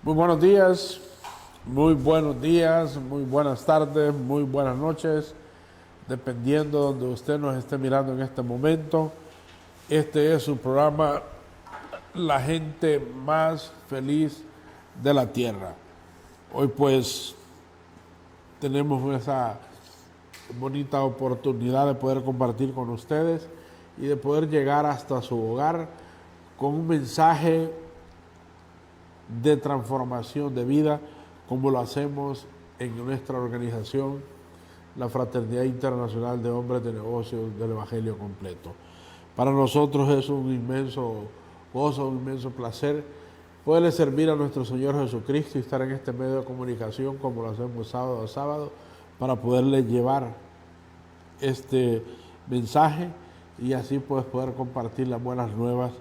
Muy buenos días, muy buenas tardes, muy buenas noches, dependiendo de donde usted nos esté mirando en este momento. Este es su programa La gente más feliz de la tierra. Hoy pues tenemos esa bonita oportunidad de poder compartir con ustedes y de poder llegar hasta su hogar con un mensaje de transformación de vida, como lo hacemos en nuestra organización, la Fraternidad Internacional de Hombres de Negocios del Evangelio Completo. Para nosotros es un inmenso gozo, un inmenso placer poderle servir a nuestro Señor Jesucristo y estar en este medio de comunicación como lo hacemos sábado a sábado para poderle llevar este mensaje y así pues poder compartir las buenas nuevas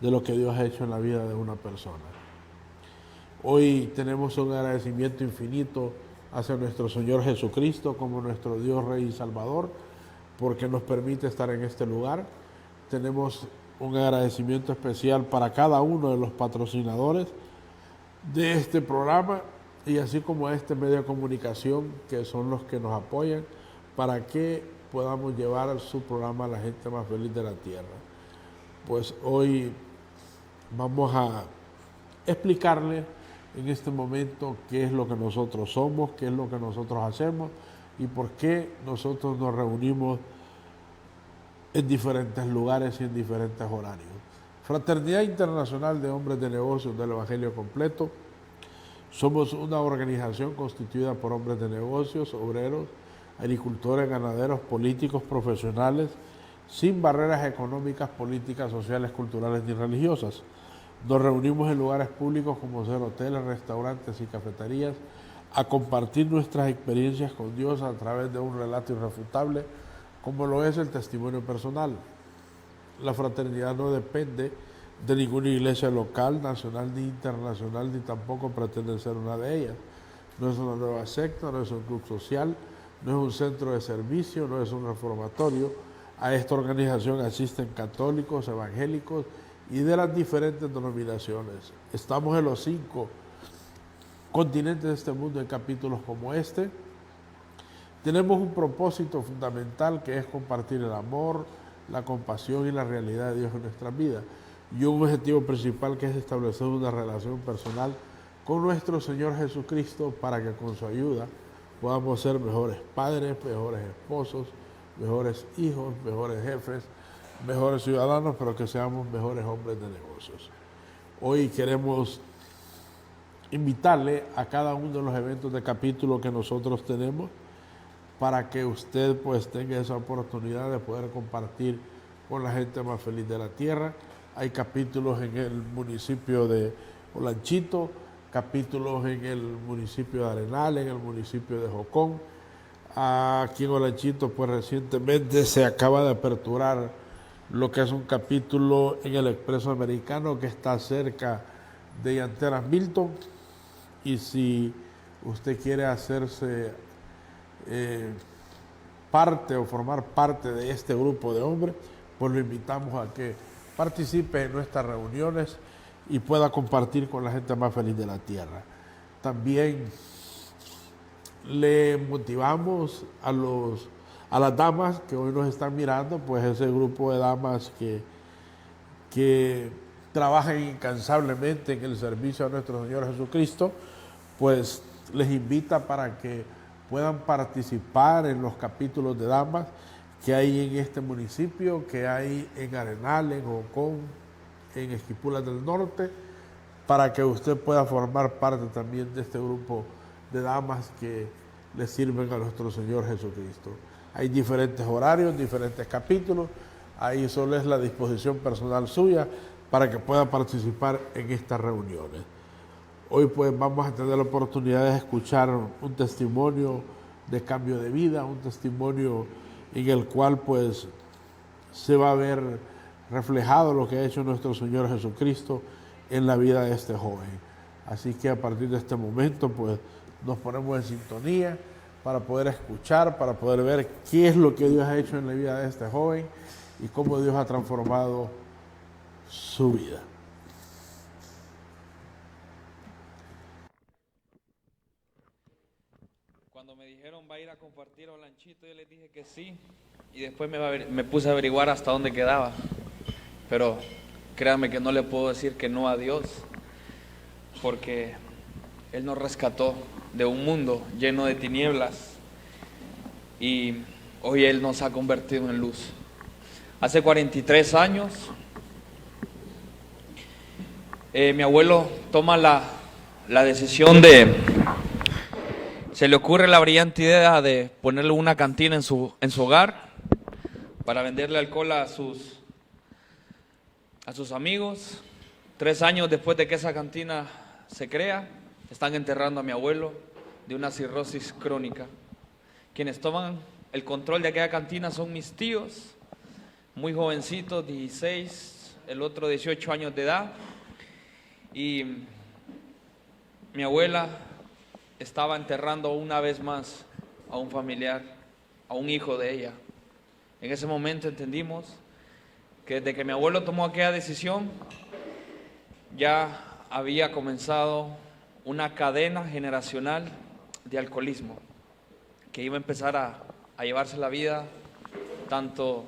de lo que Dios ha hecho en la vida de una persona. Hoy tenemos un agradecimiento infinito hacia nuestro Señor Jesucristo como nuestro Dios, Rey y Salvador, porque nos permite estar en este lugar. Tenemos un agradecimiento especial para cada uno de los patrocinadores de este programa y así como a este medio de comunicación, que son los que nos apoyan para que podamos llevar su programa a la gente más feliz de la tierra. Pues hoy vamos a explicarle en este momento qué es lo que nosotros somos, qué es lo que nosotros hacemos y por qué nosotros nos reunimos en diferentes lugares y en diferentes horarios. Fraternidad Internacional de Hombres de Negocios del Evangelio Completo. Somos una organización constituida por hombres de negocios, obreros, agricultores, ganaderos, políticos, profesionales, sin barreras económicas, políticas, sociales, culturales ni religiosas. Nos reunimos en lugares públicos como ser hoteles, restaurantes y cafeterías a compartir nuestras experiencias con Dios a través de un relato irrefutable, como lo es el testimonio personal. La fraternidad no depende de ninguna iglesia local, nacional ni internacional, ni tampoco pretende ser una de ellas. No es una nueva secta, no es un club social, no es un centro de servicio, no es un reformatorio. A esta organización asisten católicos, evangélicos y de las diferentes denominaciones. Estamos en los 5 continentes de este mundo en capítulos como este. Tenemos un propósito fundamental que es compartir el amor, la compasión y la realidad de Dios en nuestras vidas. Y un objetivo principal que es establecer una relación personal con nuestro Señor Jesucristo para que con su ayuda podamos ser mejores padres, mejores esposos, mejores hijos, mejores jefes, mejores ciudadanos, pero que seamos mejores hombres de negocios. Hoy queremos invitarle a cada uno de los eventos de capítulo que nosotros tenemos para que usted pues tenga esa oportunidad de poder compartir con la gente más feliz de la tierra. Hay capítulos en el municipio de Olanchito, capítulos en el municipio de Arenal, en el municipio de Jocón. Aquí en Olanchito pues recientemente se acaba de aperturar lo que es un capítulo en el Expreso Americano que está cerca de Llanteras Milton, y si usted quiere hacerse parte o formar parte de este grupo de hombres, pues lo invitamos a que participe en nuestras reuniones y pueda compartir con la gente más feliz de la tierra. También le motivamos a las damas que hoy nos están mirando, pues ese grupo de damas que trabajan incansablemente en el servicio a nuestro Señor Jesucristo, pues les invita para que puedan participar en los capítulos de damas que hay en este municipio, que hay en Arenal, en Jocón, en Esquipulas del Norte, para que usted pueda formar parte también de este grupo de damas que le sirven a nuestro Señor Jesucristo. Hay diferentes horarios, diferentes capítulos, ahí solo es la disposición personal suya para que pueda participar en estas reuniones. Hoy pues vamos a tener la oportunidad de escuchar un testimonio de cambio de vida, un testimonio en el cual pues se va a ver reflejado lo que ha hecho nuestro Señor Jesucristo en la vida de este joven. Así que a partir de este momento pues nos ponemos en sintonía para poder escuchar, para poder ver qué es lo que Dios ha hecho en la vida de este joven y cómo Dios ha transformado su vida. compartir a Lanchito, yo les dije que sí, y después me puse a averiguar hasta dónde quedaba. Pero créanme que no le puedo decir que no a Dios, porque Él nos rescató de un mundo lleno de tinieblas y hoy Él nos ha convertido en luz. Hace 43 años, mi abuelo toma la decisión se le ocurre la brillante idea de ponerle una cantina en su hogar para venderle alcohol a sus amigos. 3 años después de que esa cantina se crea, están enterrando a mi abuelo de una cirrosis crónica. Quienes toman el control de aquella cantina son mis tíos, muy jovencitos, 16, el otro 18 años de edad. Y mi abuela estaba enterrando una vez más a un familiar, a un hijo de ella. En ese momento entendimos que desde que mi abuelo tomó aquella decisión, ya había comenzado una cadena generacional de alcoholismo, que iba a empezar a llevarse la vida tanto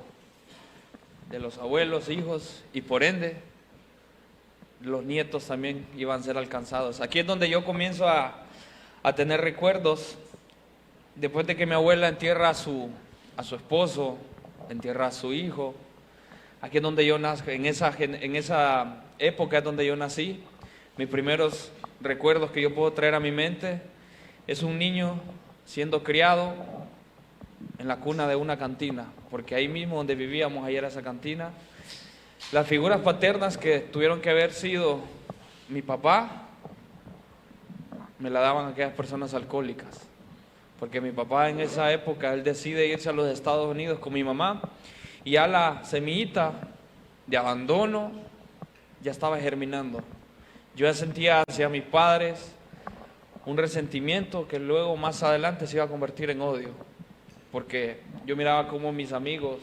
de los abuelos, hijos, y por ende los nietos también iban a ser alcanzados. Aquí es donde yo comienzo a tener recuerdos, después de que mi abuela entierra a su esposo, entierra a su hijo. Aquí es donde yo nazco, en esa época es donde yo nací. Mis primeros recuerdos que yo puedo traer a mi mente es un niño siendo criado en la cuna de una cantina, porque ahí mismo donde vivíamos, ahí era esa cantina. Las figuras paternas que tuvieron que haber sido mi papá, me la daban aquellas personas alcohólicas, porque mi papá en esa época, él decide irse a los Estados Unidos con mi mamá, y ya la semillita de abandono ya estaba germinando. Yo ya sentía hacia mis padres un resentimiento que luego más adelante se iba a convertir en odio, porque yo miraba cómo mis amigos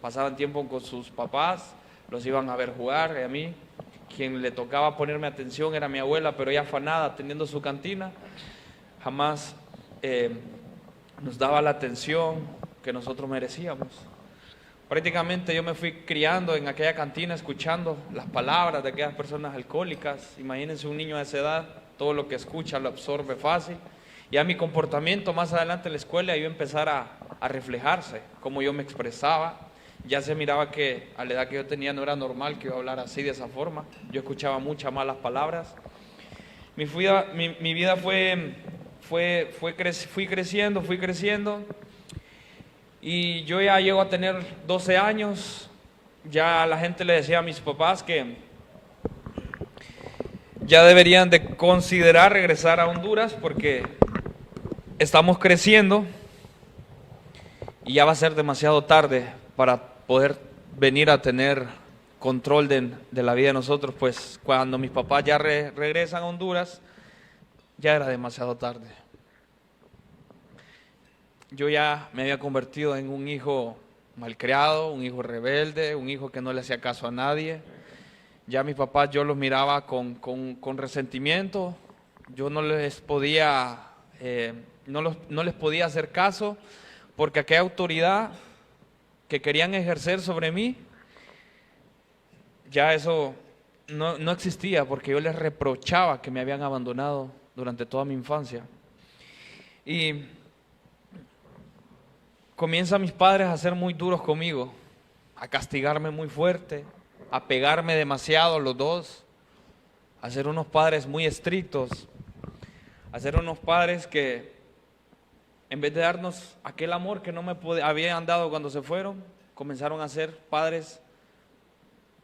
pasaban tiempo con sus papás, los iban a ver jugar, y a mí quien le tocaba ponerme atención era mi abuela, pero ella afanada teniendo su cantina, jamás nos daba la atención que nosotros merecíamos. Prácticamente yo me fui criando en aquella cantina, escuchando las palabras de aquellas personas alcohólicas. Imagínense un niño de esa edad, todo lo que escucha lo absorbe fácil. Ya mi comportamiento más adelante en la escuela iba a empezar a reflejarse, cómo yo me expresaba. Ya se miraba que a la edad que yo tenía no era normal que yo hablara así, de esa forma. Yo escuchaba muchas malas palabras. Mi vida fui creciendo. Y yo ya llego a tener 12 años. Ya la gente le decía a mis papás que ya deberían de considerar regresar a Honduras porque estamos creciendo y ya va a ser demasiado tarde para poder venir a tener control de la vida de nosotros. Pues cuando mis papás ya regresan a Honduras, ya era demasiado tarde. Yo ya me había convertido en un hijo malcriado, un hijo rebelde, un hijo que no le hacía caso a nadie. Ya mis papás yo los miraba con resentimiento. Yo no les podía hacer caso porque aquella autoridad que querían ejercer sobre mí, ya eso no existía, porque yo les reprochaba que me habían abandonado durante toda mi infancia. Y comienzan mis padres a ser muy duros conmigo, a castigarme muy fuerte, a pegarme demasiado los dos, a ser unos padres muy estrictos, a ser unos padres que en vez de darnos aquel amor que no me habían dado cuando se fueron, comenzaron a ser padres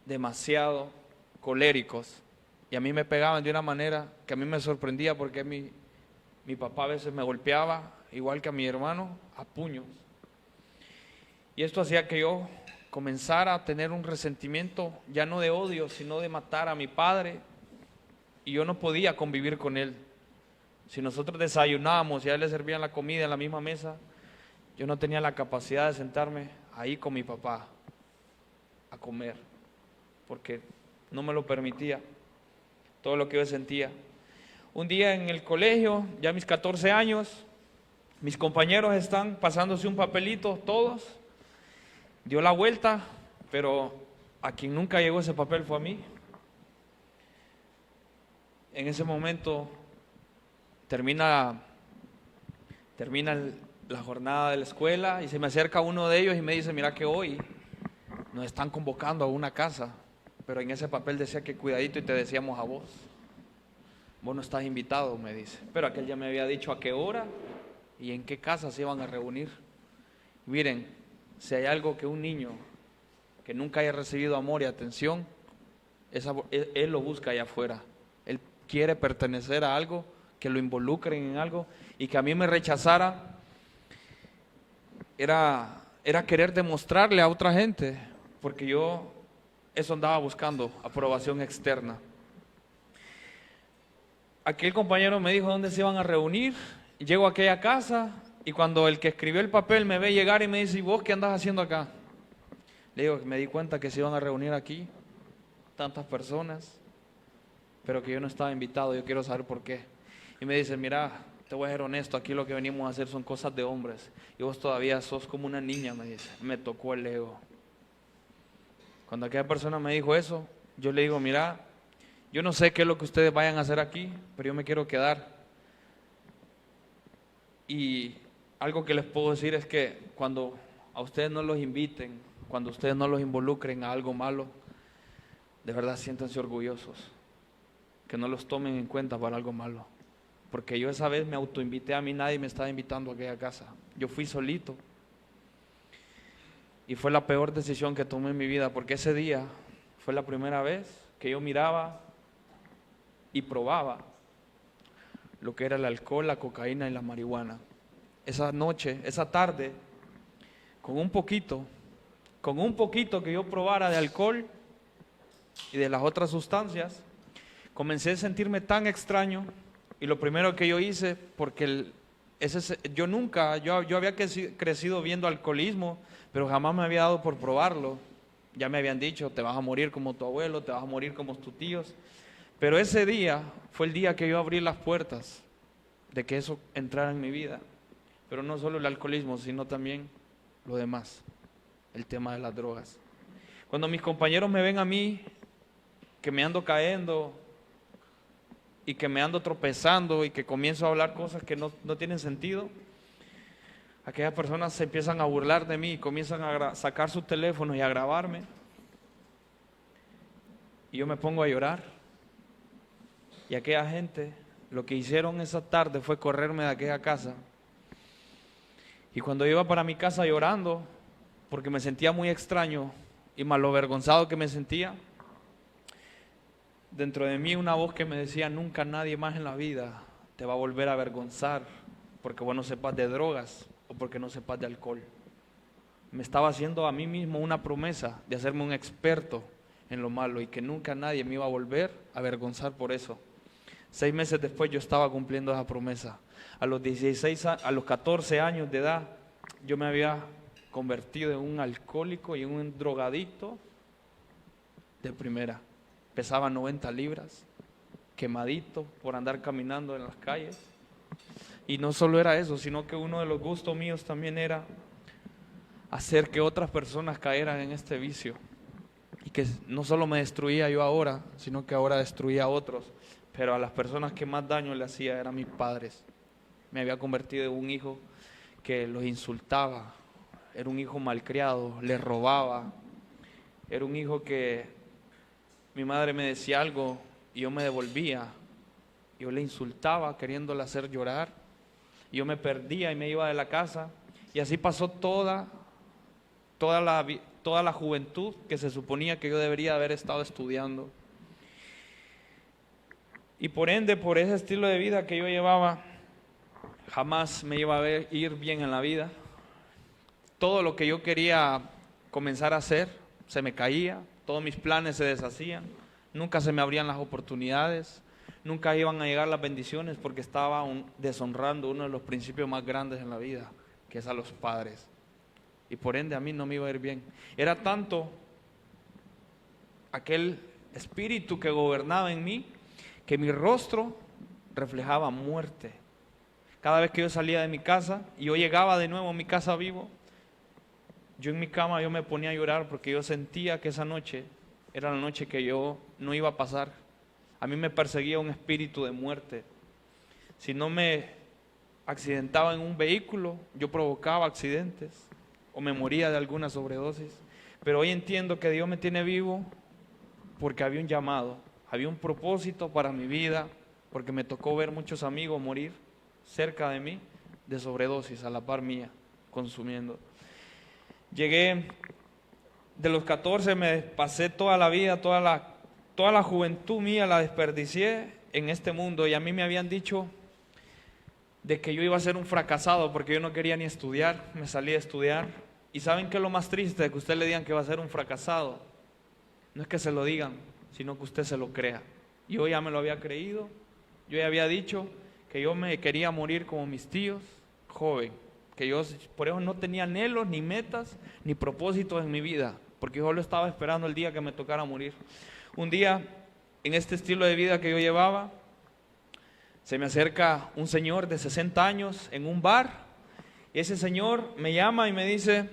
demasiado coléricos. Y a mí me pegaban de una manera que a mí me sorprendía, porque mi papá a veces me golpeaba, igual que a mi hermano, a puños. Y esto hacía que yo comenzara a tener un resentimiento, ya no de odio, sino de matar a mi padre. Y yo no podía convivir con él. Si nosotros desayunábamos y a él le servían la comida en la misma mesa, yo no tenía la capacidad de sentarme ahí con mi papá a comer, porque no me lo permitía, todo lo que yo sentía. Un día en el colegio, ya a mis 14 años, Mis compañeros están pasándose un papelito, todos. Dio la vuelta, pero a quien nunca llegó ese papel fue a mí. En ese momento termina la jornada de la escuela y se me acerca uno de ellos y me dice, mira que hoy nos están convocando a una casa, pero en ese papel decía que cuidadito y te decíamos a vos. Vos no estás invitado, me dice. Pero aquel ya me había dicho a qué hora y en qué casa se iban a reunir. Miren, si hay algo que un niño que nunca haya recibido amor y atención, él lo busca allá afuera. Él quiere pertenecer a algo, que lo involucren en algo, y que a mí me rechazara era querer demostrarle a otra gente, porque yo eso andaba buscando, aprobación externa. Aquel compañero me dijo dónde se iban a reunir, y llego a aquella casa, y cuando el que escribió el papel me ve llegar y me dice, ¿y vos qué andas haciendo acá? Le digo que me di cuenta que se iban a reunir aquí tantas personas, pero que yo no estaba invitado, yo quiero saber por qué. Y me dice, mira, te voy a ser honesto, aquí lo que venimos a hacer son cosas de hombres, y vos todavía sos como una niña, me dice. Me tocó el ego. Cuando aquella persona me dijo eso, yo le digo, mira, yo no sé qué es lo que ustedes vayan a hacer aquí, pero yo me quiero quedar. Y algo que les puedo decir es que cuando a ustedes no los inviten, cuando ustedes no los involucren a algo malo, de verdad siéntanse orgullosos, que no los tomen en cuenta para algo malo. Porque yo esa vez me autoinvité, a mí nadie me estaba invitando a aquella casa. Yo fui solito. Y fue la peor decisión que tomé en mi vida, porque ese día fue la primera vez que yo miraba y probaba lo que era el alcohol, la cocaína y la marihuana. Esa noche, esa tarde, con un poquito que yo probara de alcohol y de las otras sustancias, comencé a sentirme tan extraño. Y lo primero que yo hice, porque yo había crecido viendo alcoholismo, pero jamás me había dado por probarlo. Ya me habían dicho, te vas a morir como tu abuelo, te vas a morir como tus tíos. Pero ese día fue el día que yo abrí las puertas de que eso entrara en mi vida. Pero no solo el alcoholismo, sino también lo demás, el tema de las drogas. Cuando mis compañeros me ven a mí, que me ando cayendo y que me ando tropezando y que comienzo a hablar cosas que no tienen sentido, aquellas personas se empiezan a burlar de mí y comienzan a sacar sus teléfonos y a grabarme. Y yo me pongo a llorar. Y aquella gente, lo que hicieron esa tarde fue correrme de aquella casa. Y cuando iba para mi casa llorando, porque me sentía muy extraño y malavergonzado que me sentía, dentro de mí una voz que me decía, nunca nadie más en la vida te va a volver a avergonzar porque vos no sepas de drogas o porque no sepas de alcohol. Me estaba haciendo a mí mismo una promesa de hacerme un experto en lo malo y que nunca nadie me iba a volver a avergonzar por eso. 6 meses después yo estaba cumpliendo esa promesa. A los 14 años de edad yo me había convertido en un alcohólico y en un drogadicto de primera. Pesaba 90 libras, quemadito por andar caminando en las calles. Y no solo era eso, sino que uno de los gustos míos también era hacer que otras personas cayeran en este vicio. Y que no solo me destruía yo ahora, sino que ahora destruía a otros. Pero a las personas que más daño le hacía eran mis padres. Me había convertido en un hijo que los insultaba, era un hijo malcriado, les robaba, era un hijo que mi madre me decía algo y yo me devolvía, yo le insultaba queriéndole hacer llorar, y yo me perdía y me iba de la casa, y así pasó toda la juventud que se suponía que yo debería haber estado estudiando. Y por ende, por ese estilo de vida que yo llevaba, jamás me iba a ir bien en la vida. Todo lo que yo quería comenzar a hacer se me caía, todos mis planes se deshacían, nunca se me abrían las oportunidades, nunca iban a llegar las bendiciones porque estaba deshonrando uno de los principios más grandes en la vida, que es a los padres. Y por ende a mí no me iba a ir bien. Era tanto aquel espíritu que gobernaba en mí, que mi rostro reflejaba muerte, Cada vez que yo salía de mi casa y yo llegaba de nuevo a mi casa vivo, yo en mi cama yo me ponía a llorar porque yo sentía que esa noche era la noche que yo no iba a pasar. A mí me perseguía un espíritu de muerte. Si no me accidentaba en un vehículo, yo provocaba accidentes o me moría de alguna sobredosis. Pero hoy entiendo que Dios me tiene vivo porque había un llamado, había un propósito para mi vida, porque me tocó ver muchos amigos morir cerca de mí de sobredosis, a la par mía, consumiendo. Llegué, de los 14 me pasé toda la vida, toda la juventud mía la desperdicié en este mundo, y a mí me habían dicho de que yo iba a ser un fracasado porque yo no quería ni estudiar, me salí a estudiar. ¿Y saben qué es lo más triste? De que usted le digan que va a ser un fracasado. No es que se lo digan, sino que usted se lo crea. Yo ya me lo había creído, yo ya había dicho que yo me quería morir como mis tíos, joven, que yo por eso no tenía anhelos, ni metas, ni propósitos en mi vida, porque yo solo estaba esperando el día que me tocara morir. Un día, en este estilo de vida que yo llevaba, se me acerca un señor de 60 años en un bar, y ese señor me llama y me dice: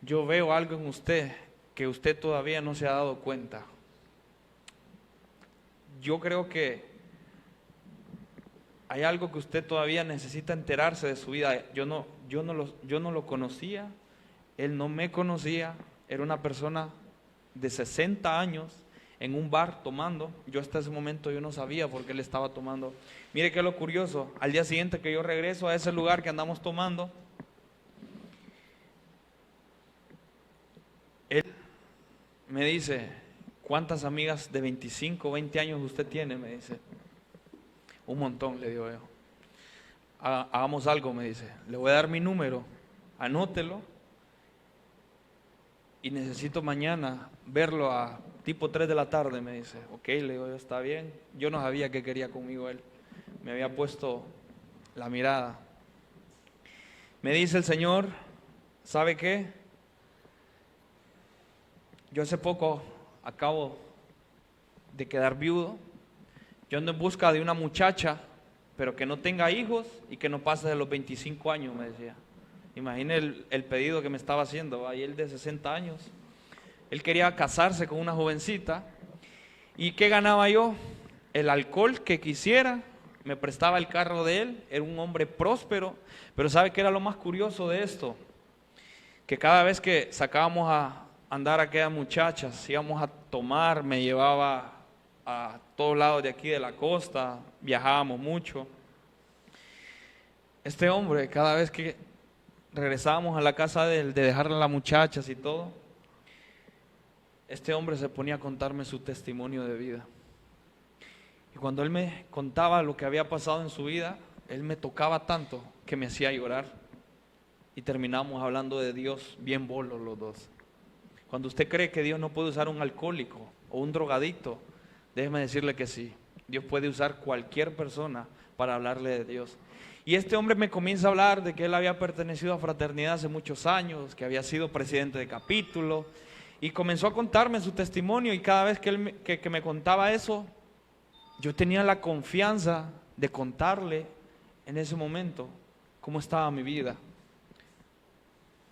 yo veo algo en usted que usted todavía no se ha dado cuenta. Yo creo que hay algo que usted todavía necesita enterarse de su vida. Yo no lo conocía, él no me conocía, era una persona de 60 años en un bar tomando. Yo hasta ese momento yo no sabía por qué él estaba tomando. Mire qué es lo curioso, al día siguiente que yo regreso a ese lugar que andamos tomando, él me dice: ¿cuántas amigas de 25, 20 años usted tiene? Me dice. Un montón, le digo yo. Hagamos algo, me dice. Le voy a dar mi número, anótelo, y necesito mañana verlo a tipo 3 de la tarde, me dice. Ok, le digo yo, está bien. Yo no sabía qué quería conmigo él. Me había puesto la mirada. Me dice el Señor: ¿sabe qué? Yo hace poco acabo de quedar viudo. Yo ando en busca de una muchacha, pero que no tenga hijos y que no pase de los 25 años, me decía. Imagine el pedido que me estaba haciendo, ahí él de 60 años. Él quería casarse con una jovencita. ¿Y qué ganaba yo? El alcohol que quisiera, me prestaba el carro de él, era un hombre próspero. Pero ¿sabe qué era lo más curioso de esto? Que cada vez que sacábamos a andar a aquellas muchachas, íbamos a tomar, me llevaba a todos lados de aquí de la costa, viajábamos mucho. Este hombre, cada vez que regresábamos a la casa de él, de dejarle a las muchachas y todo, este hombre se ponía a contarme su testimonio de vida. Y cuando él me contaba lo que había pasado en su vida, él me tocaba tanto que me hacía llorar. Y terminamos hablando de Dios bien bolos los dos. Cuando usted cree que Dios no puede usar un alcohólico o un drogadicto, déjeme decirle que sí. Dios puede usar cualquier persona para hablarle de Dios. Y este hombre me comienza a hablar de que él había pertenecido a Fraternidad hace muchos años, que había sido presidente de capítulo, y comenzó a contarme su testimonio. Y cada vez que él que me contaba eso, yo tenía la confianza de contarle en ese momento cómo estaba mi vida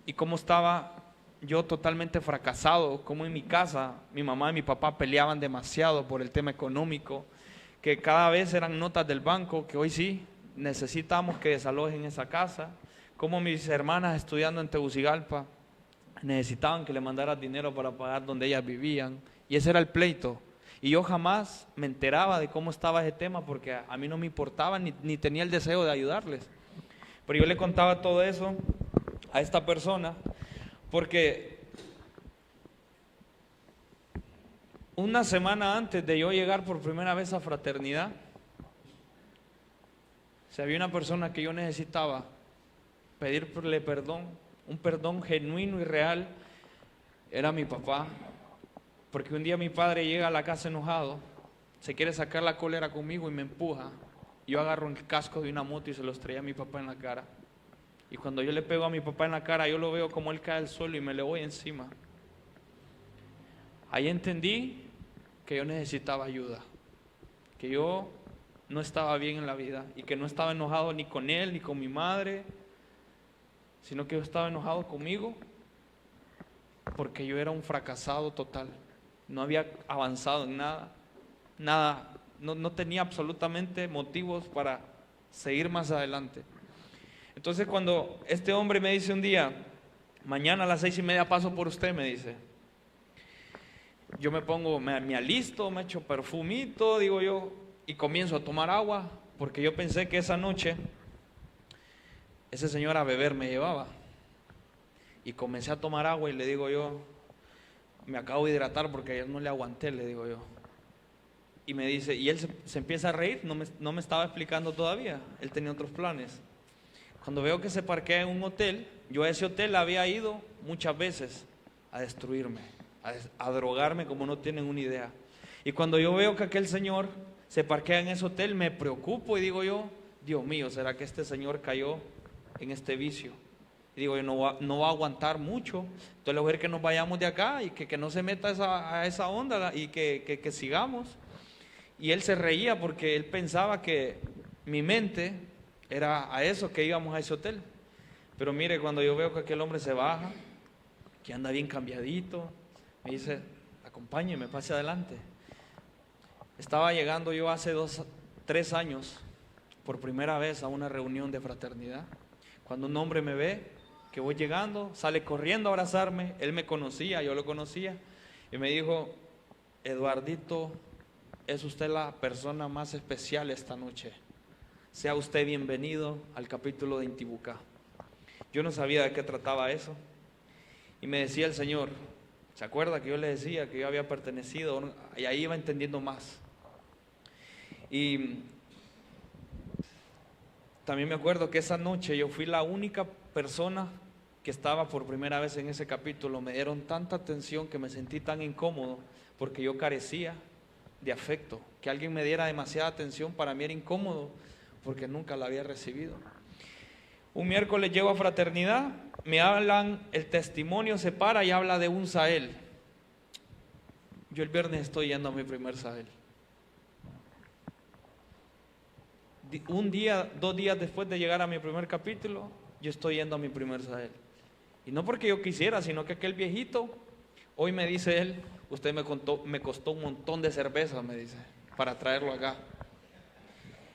y cómo estaba yo totalmente fracasado, cómo en mi casa mi mamá y mi papá peleaban demasiado por el tema económico, que cada vez eran notas del banco, que hoy sí necesitamos que desalojen esa casa, cómo mis hermanas estudiando en Tegucigalpa necesitaban que le mandaras dinero para pagar donde ellas vivían, y ese era el pleito. Y yo jamás me enteraba de cómo estaba ese tema porque a mí no me importaba ni tenía el deseo de ayudarles. Pero yo le contaba todo eso a esta persona porque una semana antes de yo llegar por primera vez a Fraternidad, si había una persona que yo necesitaba pedirle perdón, un perdón genuino y real, era mi papá. Porque un día mi padre llega a la casa enojado, se quiere sacar la cólera conmigo y me empuja. Yo agarro el casco de una moto y se lo estrella a mi papá en la cara. Y cuando yo le pego a mi papá en la cara, yo lo veo como él cae al suelo y me le voy encima. Ahí entendí que yo necesitaba ayuda, que yo no estaba bien en la vida y que no estaba enojado ni con él ni con mi madre, sino que yo estaba enojado conmigo porque yo era un fracasado total. No había avanzado en nada, no tenía absolutamente motivos para seguir más adelante. Entonces cuando este hombre me dice un día, mañana a las 6:30 paso por usted, me dice, yo me pongo, me alisto, me echo perfumito, digo yo, y comienzo a tomar agua, porque yo pensé que esa noche ese señor a beber me llevaba. Y comencé a tomar agua y le digo yo, me acabo de hidratar porque ayer no le aguanté, le digo yo. Y me dice, y él se empieza a reír, no me estaba explicando todavía, él tenía otros planes. Cuando veo que se parquea en un hotel, yo a ese hotel había ido muchas veces a destruirme, a drogarme como no tienen una idea. Y cuando yo veo que aquel señor se parquea en ese hotel, me preocupo y digo yo, Dios mío, ¿será que este señor cayó en este vicio? Y digo yo, no va a aguantar mucho, entonces le voy a decir que nos vayamos de acá y que no se meta a esa onda y que sigamos. Y él se reía porque él pensaba que mi mente era a eso, que íbamos a ese hotel. Pero mire, cuando yo veo que aquel hombre se baja, que anda bien cambiadito, me dice, acompáñeme, pase adelante. Estaba llegando yo hace 3 años por primera vez a una reunión de fraternidad. Cuando un hombre me ve que voy llegando, sale corriendo a abrazarme. Él me conocía, yo lo conocía, y me dijo, Eduardito, es usted la persona más especial esta noche. Sea usted bienvenido al capítulo de Intibucá. Yo no sabía de qué trataba eso. Y me decía el Señor, ¿se acuerda que yo le decía que yo había pertenecido? Y ahí iba entendiendo más. Y también me acuerdo que esa noche yo fui la única persona que estaba por primera vez en ese capítulo. Me dieron tanta atención que me sentí tan incómodo porque yo carecía de afecto. Que alguien me diera demasiada atención para mí era incómodo porque nunca la había recibido. Un miércoles llego a fraternidad, me hablan, el testimonio se para y habla de un Sahel. Yo el viernes estoy yendo a mi primer Sahel. 2 días después de llegar a mi primer capítulo, yo estoy yendo a mi primer Sahel. Y no porque yo quisiera, sino que aquel viejito, hoy me dice él, usted me costó un montón de cerveza, me dice, para traerlo acá.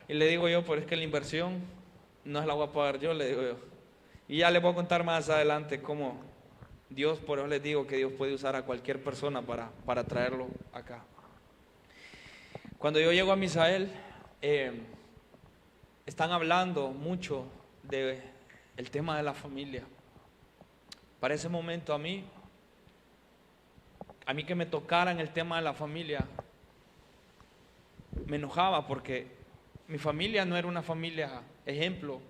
Y le digo yo, pero es que la inversión no es la voy a pagar yo, le digo yo. Y ya les voy a contar más adelante cómo Dios, por eso les digo que Dios puede usar a cualquier persona para traerlo acá. Cuando yo llego a Misael, están hablando mucho del tema de la familia. Para ese momento a mí que me tocaran el tema de la familia, me enojaba porque mi familia no era una familia ejemplo.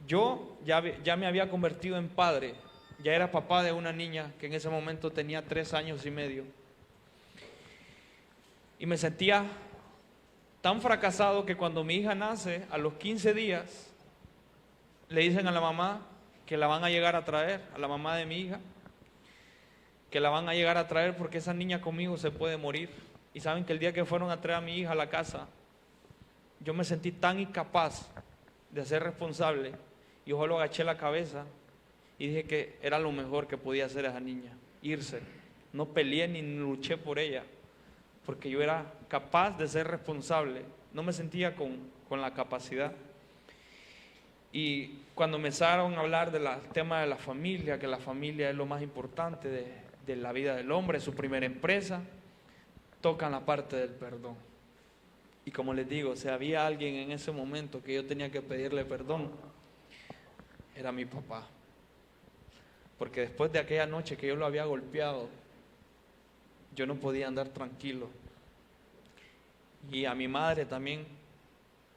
Yo ya me había convertido en padre, ya era papá de una niña que en ese momento tenía 3 años y medio. Y me sentía tan fracasado que cuando mi hija nace, a los 15 días, le dicen a la mamá que la van a llegar a traer, a la mamá de mi hija, que la van a llegar a traer porque esa niña conmigo se puede morir. Y saben que el día que fueron a traer a mi hija a la casa, yo me sentí tan incapaz de ser responsable, y yo solo agaché la cabeza y dije que era lo mejor que podía hacer esa niña, irse. No peleé ni luché por ella, porque yo era capaz de ser responsable, no me sentía con la capacidad. Y cuando empezaron a hablar del tema de la familia, que la familia es lo más importante de la vida del hombre, su primera empresa, tocan la parte del perdón. Y como les digo, si había alguien en ese momento que yo tenía que pedirle perdón, era mi papá. Porque después de aquella noche que yo lo había golpeado, yo no podía andar tranquilo. Y a mi madre también,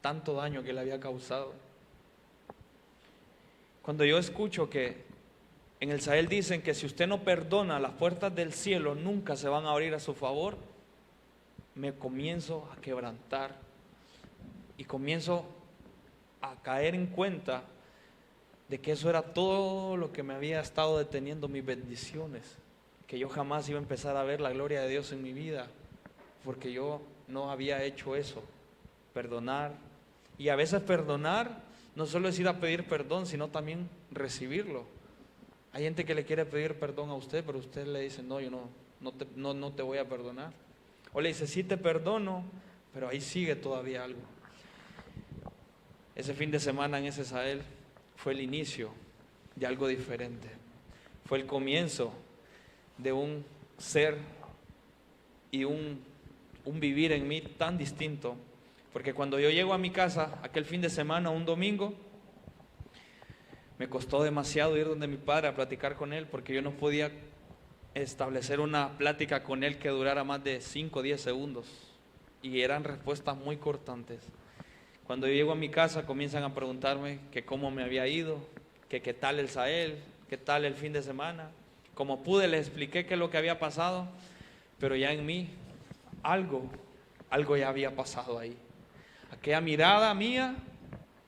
tanto daño que le había causado. Cuando yo escucho que en el Sahel dicen que si usted no perdona, las puertas del cielo nunca se van a abrir a su favor, me comienzo a quebrantar y comienzo a caer en cuenta de que eso era todo lo que me había estado deteniendo mis bendiciones, que yo jamás iba a empezar a ver la gloria de Dios en mi vida, porque yo no había hecho eso, perdonar. Y a veces perdonar no solo es ir a pedir perdón, sino también recibirlo. Hay gente que le quiere pedir perdón a usted, pero usted le dice, no, yo no te voy a perdonar. O le dice, sí te perdono, pero ahí sigue todavía algo. Ese fin de semana en ese Sahel fue el inicio de algo diferente. Fue el comienzo de un ser y un vivir en mí tan distinto. Porque cuando yo llego a mi casa, aquel fin de semana, un domingo, me costó demasiado ir donde mi padre a platicar con él, porque yo no podía establecer una plática con él que durara más de 5 o 10 segundos. Y eran respuestas muy cortantes. Cuando yo llego a mi casa, comienzan a preguntarme que cómo me había ido, que qué tal el Sahel, qué tal el fin de semana. Como pude, les expliqué qué es lo que había pasado, pero ya en mí algo ya había pasado ahí. Aquella mirada mía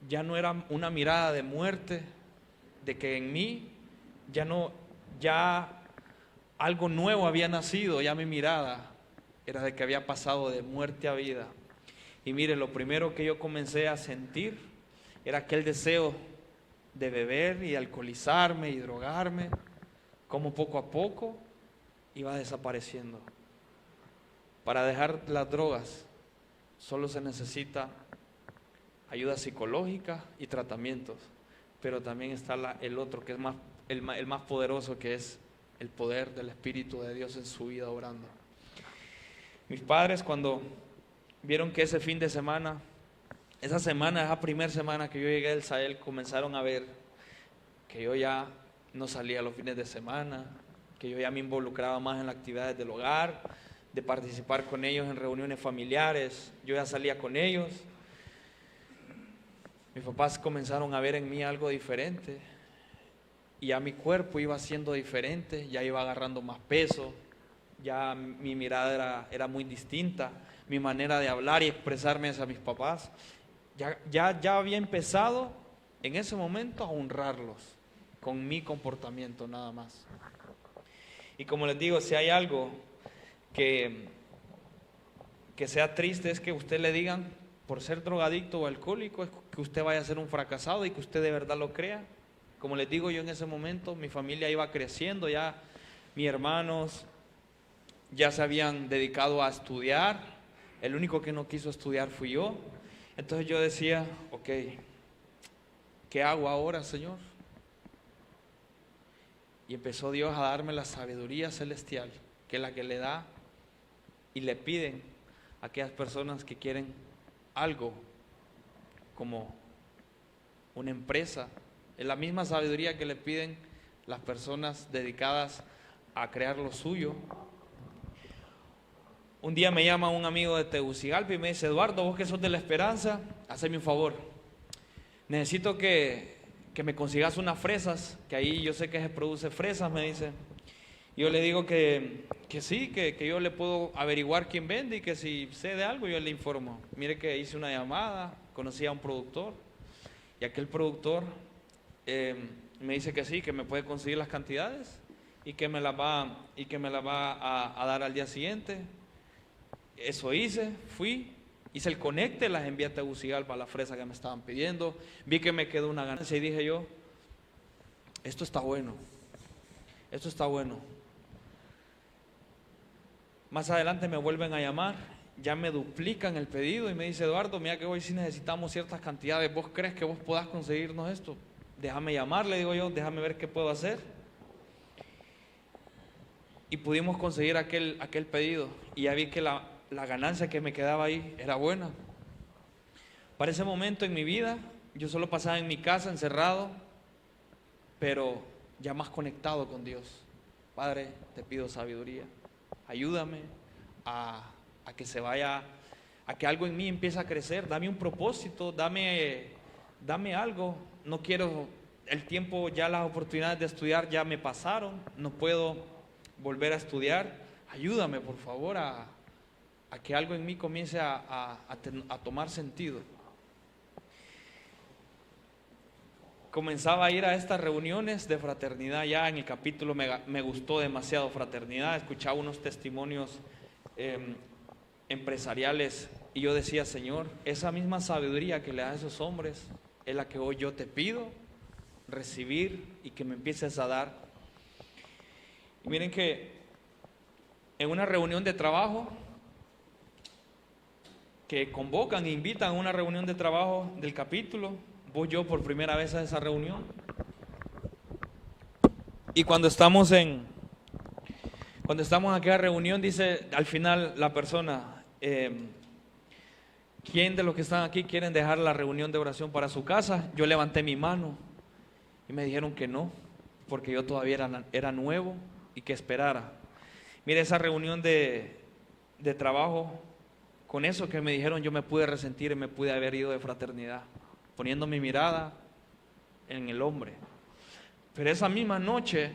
ya no era una mirada de muerte, de que en mí ya algo nuevo había nacido, ya mi mirada era de que había pasado de muerte a vida. Y mire, lo primero que yo comencé a sentir era aquel deseo de beber y alcoholizarme y drogarme, como poco a poco iba desapareciendo. Para dejar las drogas solo se necesita ayuda psicológica y tratamientos, pero también está el otro que es el más poderoso, que es el poder del Espíritu de Dios en su vida obrando. Mis padres, cuando vieron que esa primera semana que yo llegué del Sahel, comenzaron a ver que yo ya no salía los fines de semana, que yo ya me involucraba más en las actividades del hogar, de participar con ellos en reuniones familiares. Yo ya salía con ellos. Mis papás comenzaron a ver en mí algo diferente, y ya mi cuerpo iba siendo diferente, ya iba agarrando más peso, ya mi mirada era muy distinta, mi manera de hablar y expresarme hacia mis papás, ya había empezado en ese momento a honrarlos con mi comportamiento nada más. Y como les digo, si hay algo que sea triste, es que usted le digan por ser drogadicto o alcohólico, es que usted vaya a ser un fracasado y que usted de verdad lo crea. Como les digo, yo en ese momento, mi familia iba creciendo, ya mis hermanos ya se habían dedicado a estudiar, el único que no quiso estudiar fui yo. Entonces yo decía, ok, ¿qué hago ahora, Señor? Y empezó Dios a darme la sabiduría celestial, que es la que le da y le piden a aquellas personas que quieren algo como una empresa. Es la misma sabiduría que le piden las personas dedicadas a crear lo suyo. Un día me llama un amigo de Tegucigalpa y me dice, Eduardo, vos que sos de La Esperanza, haceme un favor. Necesito que me consigas unas fresas, que ahí yo sé que se produce fresas, me dice. Y yo le digo que sí, que yo le puedo averiguar quién vende, y que si sé de algo yo le informo. Mire que hice una llamada, conocí a un productor, y aquel productor me dice que sí, que me puede conseguir las cantidades y que me las va a dar al día siguiente. Eso hice, fui, hice el conecte, las envié a Tegucigalpa, la fresa que me estaban pidiendo, vi que me quedó una ganancia y dije yo, esto está bueno. Más adelante me vuelven a llamar, ya me duplican el pedido y me dice, Eduardo, mira que hoy sí necesitamos ciertas cantidades, ¿vos crees que vos podás conseguirnos esto? Déjame llamar, le digo yo, déjame ver qué puedo hacer. Y pudimos conseguir aquel pedido, y ya vi que la ganancia que me quedaba ahí era buena. Para ese momento en mi vida, yo solo pasaba en mi casa encerrado, pero ya más conectado con Dios. Padre, te pido sabiduría, ayúdame a que se vaya, a que algo en mí empiece a crecer, dame un propósito, dame algo. No quiero el tiempo, ya las oportunidades de estudiar ya me pasaron, no puedo volver a estudiar. Ayúdame, por favor, a que algo en mí comience a tomar sentido. Comenzaba a ir a estas reuniones de fraternidad. Ya en el capítulo me gustó demasiado fraternidad. Escuchaba unos testimonios empresariales Y yo decía, Señor, esa misma sabiduría que le das a esos hombres es la que hoy yo te pido recibir y que me empieces a dar. Y miren que en una reunión de trabajo, que convocan e invitan a una reunión de trabajo del capítulo, voy yo por primera vez a esa reunión. Y cuando estamos en aquella reunión, dice al final la persona, ¿quién de los que están aquí quieren dejar la reunión de oración para su casa? Yo levanté mi mano y me dijeron que no, porque yo todavía era nuevo y que esperara. Mire, esa reunión de trabajo, con eso que me dijeron, yo me pude resentir y me pude haber ido de fraternidad, poniendo mi mirada en el hombre. Pero esa misma noche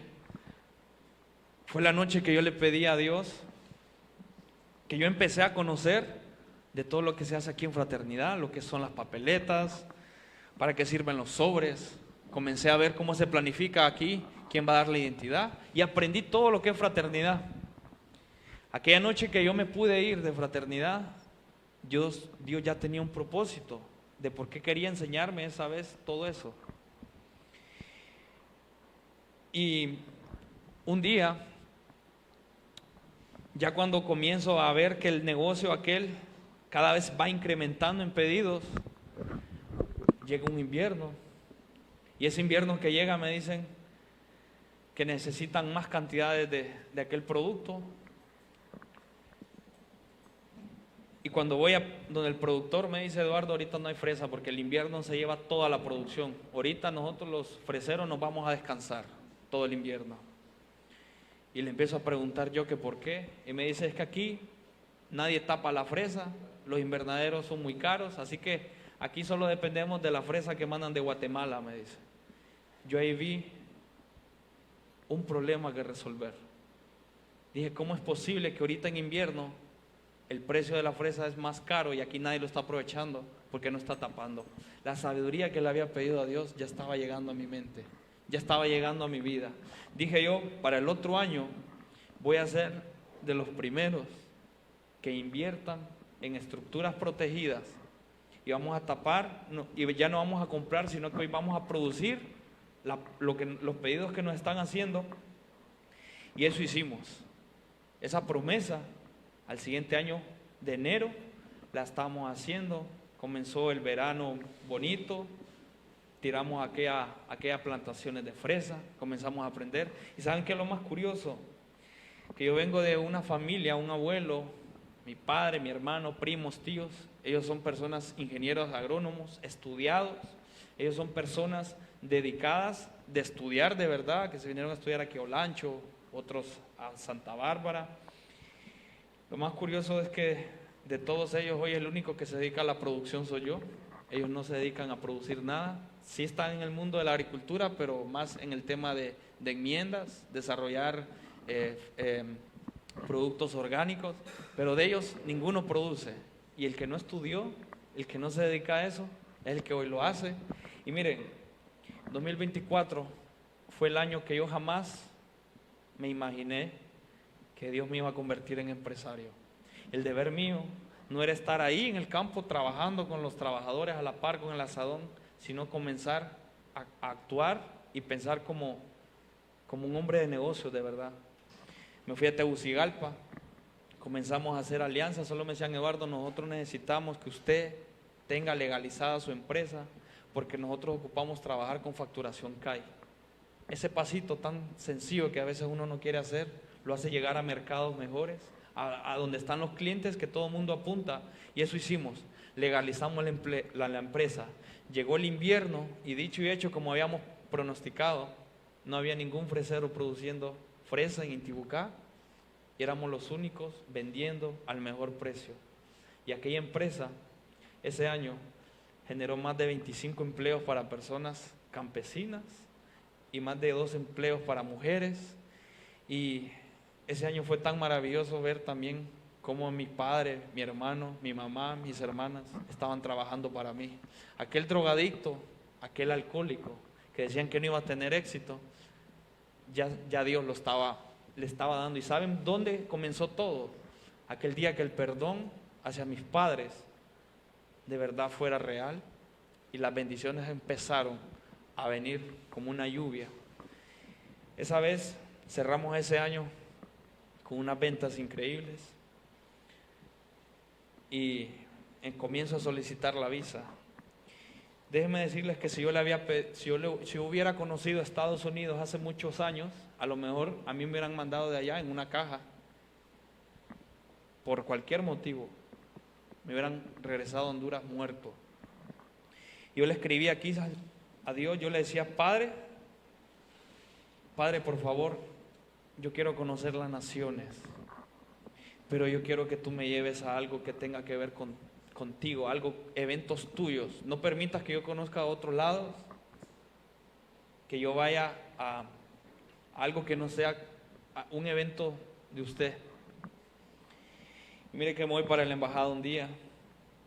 fue la noche que yo le pedí a Dios, que yo empecé a conocer de todo lo que se hace aquí en fraternidad, lo que son las papeletas, para qué sirven los sobres. Comencé a ver cómo se planifica aquí, quién va a dar la identidad, y aprendí todo lo que es fraternidad. Aquella noche que yo me pude ir de fraternidad, Dios ya tenía un propósito de por qué quería enseñarme esa vez todo eso. Y un día, ya cuando comienzo a ver que el negocio aquel cada vez va incrementando en pedidos, llega un invierno. Y ese invierno que llega me dicen que necesitan más cantidades de aquel producto. Y cuando voy a donde el productor me dice, Eduardo, ahorita no hay fresa porque el invierno se lleva toda la producción. Ahorita nosotros los freseros nos vamos a descansar todo el invierno. Y le empiezo a preguntar yo que por qué. Y me dice, es que aquí nadie tapa la fresa, los invernaderos son muy caros, así que aquí solo dependemos de la fresa que mandan de Guatemala, me dice. Yo ahí vi un problema que resolver. Dije, ¿cómo es posible que ahorita en invierno el precio de la fresa es más caro y aquí nadie lo está aprovechando porque no está tapando? La sabiduría que le había pedido a Dios ya estaba llegando a mi mente, ya estaba llegando a mi vida. Dije yo, para el otro año voy a ser de los primeros que inviertan en estructuras protegidas y vamos a tapar, y ya no vamos a comprar, sino que hoy vamos a producir los pedidos que nos están haciendo. Y eso hicimos. Esa promesa al siguiente año de enero la estamos haciendo. Comenzó el verano bonito, tiramos aquellas plantaciones de fresa, comenzamos a aprender. ¿Y saben qué es lo más curioso? Que yo vengo de una familia, un abuelo, mi padre, mi hermano, primos, tíos. Ellos son personas ingenieros agrónomos, estudiados. Ellos son personas dedicadas de estudiar de verdad, que se vinieron a estudiar aquí a Olancho, otros a Santa Bárbara. Lo más curioso es que de todos ellos hoy el único que se dedica a la producción soy yo. Ellos no se dedican a producir nada. Sí están en el mundo de la agricultura, pero más en el tema de enmiendas, desarrollar productos orgánicos, pero de ellos ninguno produce. Y el que no estudió, el que no se dedica a eso, es el que hoy lo hace. Y miren, 2024 fue el año que yo jamás me imaginé que Dios me iba a convertir en empresario. El deber mío no era estar ahí en el campo trabajando con los trabajadores a la par con el asadón, sino comenzar a actuar y pensar como un hombre de negocios de verdad. Me fui a Tegucigalpa, comenzamos a hacer alianzas. Solo me decían, Eduardo, nosotros necesitamos que usted tenga legalizada su empresa porque nosotros ocupamos trabajar con facturación CAI. Ese pasito tan sencillo que a veces uno no quiere hacer, lo hace llegar a mercados mejores, a donde están los clientes que todo el mundo apunta. Y eso hicimos, legalizamos la empresa. Llegó el invierno y dicho y hecho como habíamos pronosticado, no había ningún fresero produciendo fresa en Intibucá y éramos los únicos vendiendo al mejor precio. Y aquella empresa ese año generó más de 25 empleos para personas campesinas y más de 2 empleos para mujeres. Y ese año fue tan maravilloso ver también cómo mi padre, mi hermano, mi mamá, mis hermanas estaban trabajando para mí. Aquel drogadicto, aquel alcohólico que decían que no iba a tener éxito, ya Dios le estaba dando. ¿Y saben dónde comenzó todo? Aquel día que el perdón hacia mis padres de verdad fuera real, y las bendiciones empezaron a venir como una lluvia. Esa vez cerramos ese año con unas ventas increíbles y comienzo a solicitar la visa. Déjenme decirles que si yo hubiera conocido Estados Unidos hace muchos años, a lo mejor a mí me hubieran mandado de allá en una caja. Por cualquier motivo, me hubieran regresado a Honduras muerto. Yo le escribí aquí a Dios, yo le decía, Padre, por favor, yo quiero conocer las naciones, pero yo quiero que tú me lleves a algo que tenga que ver contigo, eventos tuyos. No permitas que yo conozca a otros lados, que yo vaya a algo que no sea un evento de usted. Y mire que me voy para la embajada un día,